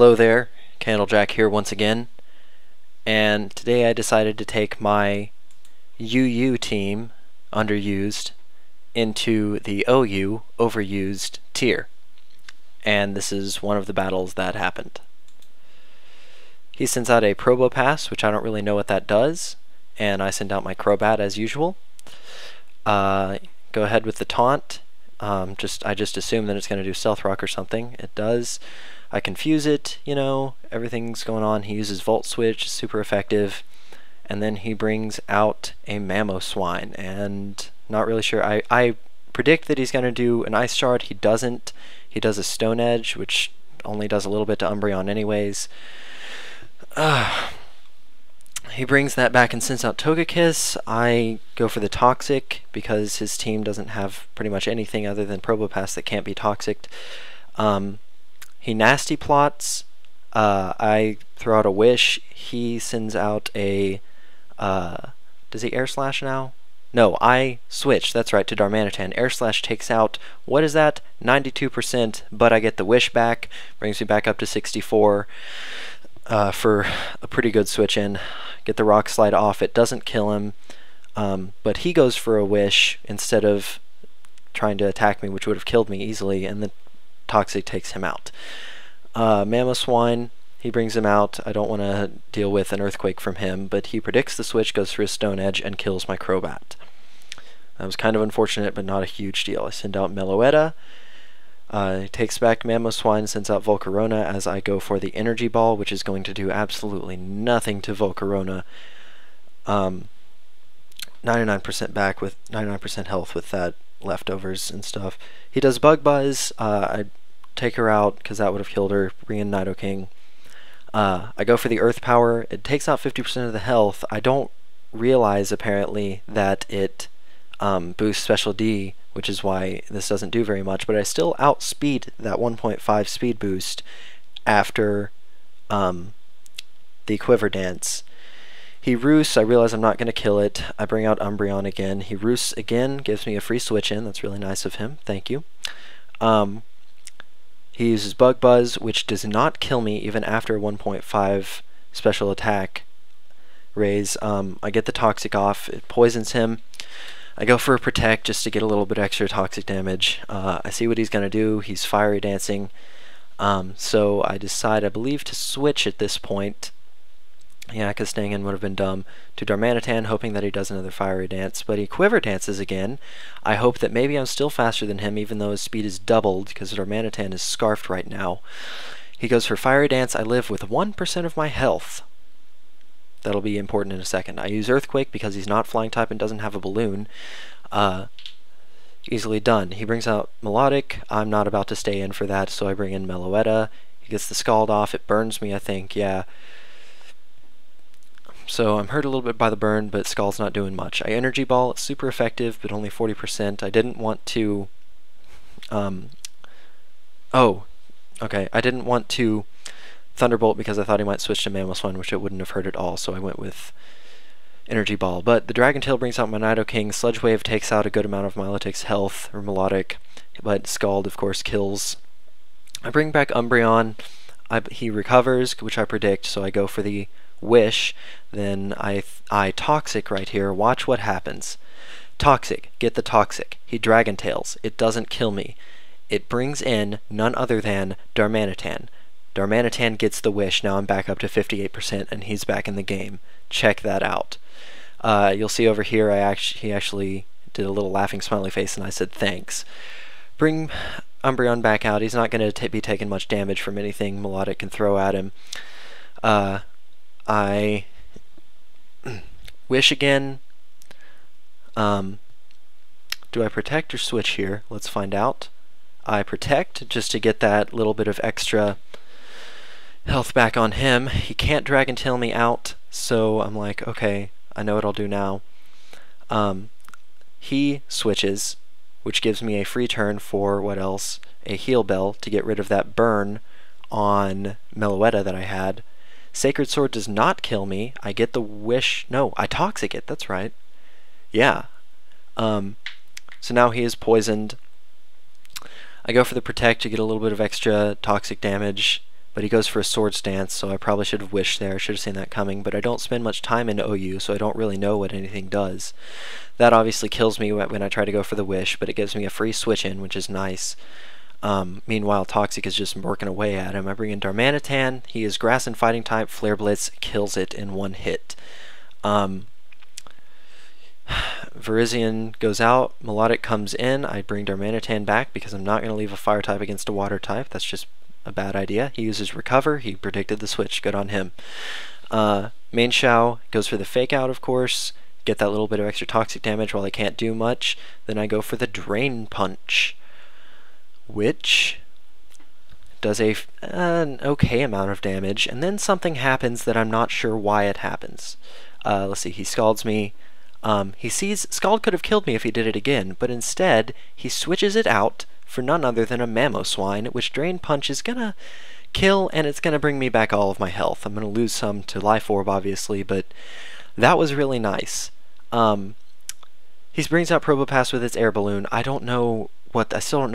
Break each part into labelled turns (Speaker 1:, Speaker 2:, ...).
Speaker 1: Hello there, Candlejack here once again, and today I decided to take my UU team, underused, into the OU, overused tier, and this is one of the battles that happened. He sends out a Probo Pass, which I don't really know what that does, and I send out my Crobat as usual. Go ahead with the taunt. I just assume that it's going to do Stealth Rock or something. It does. I confuse it, you know, everything's going on. He uses Volt Switch, super effective, and then he brings out a Mamoswine, and not really sure. I predict that he's going to do an Ice Shard. He doesn't. He does a Stone Edge, which only does a little bit to Umbreon anyways. He brings that back and sends out Togekiss. I go for the Toxic because his team doesn't have pretty much anything other than Probopass that can't be Toxic. He Nasty Plots. I throw out a Wish. He sends out a... does he Air Slash now? No, I switch, that's right, to Darmanitan. Air Slash takes out, what is that? 92%, but I get the Wish back. Brings me back up to 64 for a pretty good switch in. Get the Rock Slide off. It doesn't kill him, but he goes for a Wish instead of trying to attack me, which would have killed me easily, and the Toxic takes him out. Mamoswine, he brings him out. I don't want to deal with an Earthquake from him, but he predicts the switch, goes for his Stone Edge, and kills my Crobat. That was kind of unfortunate, but not a huge deal. I send out Meloetta. Takes back Mamoswine, sends out Volcarona as I go for the Energy Ball, which is going to do absolutely nothing to Volcarona. 99% back with 99% health with that leftovers and stuff. He does Bug Buzz. I take her out because that would have killed her. Bring in Nidoking. I go for the Earth Power. It takes out 50% of the health. I don't realize apparently that it boosts Special D, which is why this doesn't do very much, but I still outspeed that 1.5 speed boost after the Quiver Dance. He Roosts. I realize I'm not going to kill it. I bring out Umbreon again. He Roosts again, gives me a free switch in. That's really nice of him. Thank you. He uses Bug Buzz, which does not kill me even after 1.5 special attack raise. I get the Toxic off. It poisons him. I go for a Protect just to get a little bit extra toxic damage. I see what he's going to do. He's Fiery Dancing. So I decide, I believe, to switch at this point. Yeah, because staying in would have been dumb. To Darmanitan, hoping that he does another Fiery Dance. But he Quiver Dances again. I hope that maybe I'm still faster than him, even though his speed is doubled, because Darmanitan is scarfed right now. He goes for Fiery Dance. I live with 1% of my health. That'll be important in a second. I use Earthquake because he's not Flying type and doesn't have a balloon. Easily done. He brings out Melodic. I'm not about to stay in for that, so I bring in Meloetta. He gets the Scald off. It burns me, I think. Yeah. So I'm hurt a little bit by the burn, but Scald's not doing much. I Energy Ball. It's super effective, but only 40%. I didn't want to... oh, okay. I didn't want to Thunderbolt because I thought he might switch to Mamoswine, which it wouldn't have hurt at all, so I went with Energy Ball. But the Dragon Tail brings out my Nidoking. Sludge Wave takes out a good amount of Milotic's health, or Melodic, but Scald, of course, kills. I bring back Umbreon. He recovers, which I predict, so I go for the Wish. Then I Toxic right here. Watch what happens. Toxic. Get the Toxic. He Dragon Tails. It doesn't kill me. It brings in none other than Darmanitan. Darmanitan gets the Wish. Now I'm back up to 58% and he's back in the game. Check that out. You'll see over here he actually did a little laughing smiley face and I said thanks. Bring Umbreon back out. He's not going to be taking much damage from anything Melodic can throw at him. I Wish again. Do I Protect or Switch here? Let's find out. I Protect just to get that little bit of extra health back on him. He can't Dragon Tail me out, so I'm like, okay, I know what I'll do now. He switches, which gives me a free turn for, what else? A Heal Bell to get rid of that burn on Meloetta that I had. Sacred Sword does not kill me. I get the Wish. No, I Toxic it. That's right. Yeah. So now he is poisoned. I go for the Protect to get a little bit of extra toxic damage. but he goes for a Swords Dance, so I probably should have wished there. I should have seen that coming, but I don't spend much time in OU, so I don't really know what anything does. That obviously kills me when I try to go for the Wish, but it gives me a free switch in, which is nice. Meanwhile, Toxic is just working away at him. I bring in Darmanitan. He is Grass and Fighting type. Flare Blitz kills it in one hit. Virizion goes out. Melodic comes in. I bring Darmanitan back because I'm not going to leave a Fire type against a Water type. That's just a bad idea. He uses Recover. He predicted the switch. Good on him. Main Shao goes for the Fake Out, of course. Get that little bit of extra Toxic damage while I can't do much. Then I go for the Drain Punch, which does an okay amount of damage, and then something happens that I'm not sure why it happens. Let's see, he Scalds me. He sees Scald could have killed me if he did it again, but instead he switches it out for none other than a Mamoswine, which Drain Punch is gonna kill, and it's gonna bring me back all of my health. I'm gonna lose some to Life Orb, obviously, but that was really nice. He brings out Probopass with its Air Balloon. I still don't know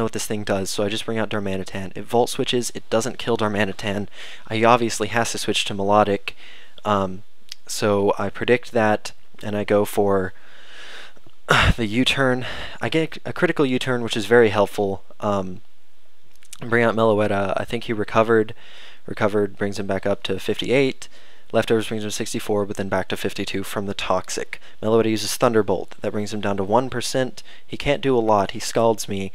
Speaker 1: what this thing does, so I just bring out Darmanitan. It Volt Switches. It doesn't kill Darmanitan. He obviously has to switch to Melodic, so I predict that, and I go for the U-turn. I get a critical U-turn, which is very helpful. Bring out Meloetta. I think he recovered. Recovered brings him back up to 58. Leftovers brings him 64, but then back to 52 from the Toxic. Meloetta uses Thunderbolt. That brings him down to 1%. He can't do a lot. He Scalds me,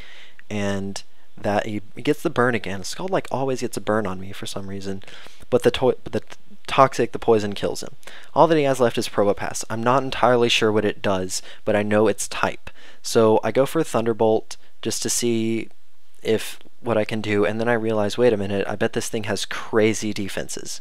Speaker 1: and that he gets the burn again. Scald like always gets a burn on me for some reason, but the Toxic, the poison kills him. All that he has left is Probopass. I'm not entirely sure what it does, but I know its type. So I go for a Thunderbolt just to see what I can do, and then I realize, wait a minute, I bet this thing has crazy defenses.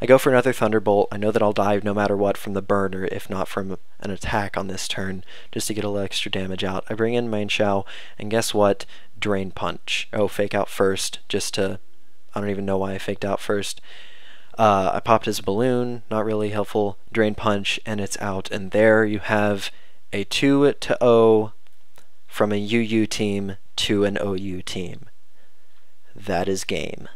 Speaker 1: I go for another Thunderbolt. I know that I'll die no matter what from the burn, or if not from an attack on this turn, just to get a little extra damage out. I bring in Main Shao, and guess what? Drain Punch. Oh, Fake Out first, I don't even know why I faked out first. I popped his balloon, not really helpful. Drain Punch, and it's out. And there you have a 2-0 from a UU team to an OU team. That is game.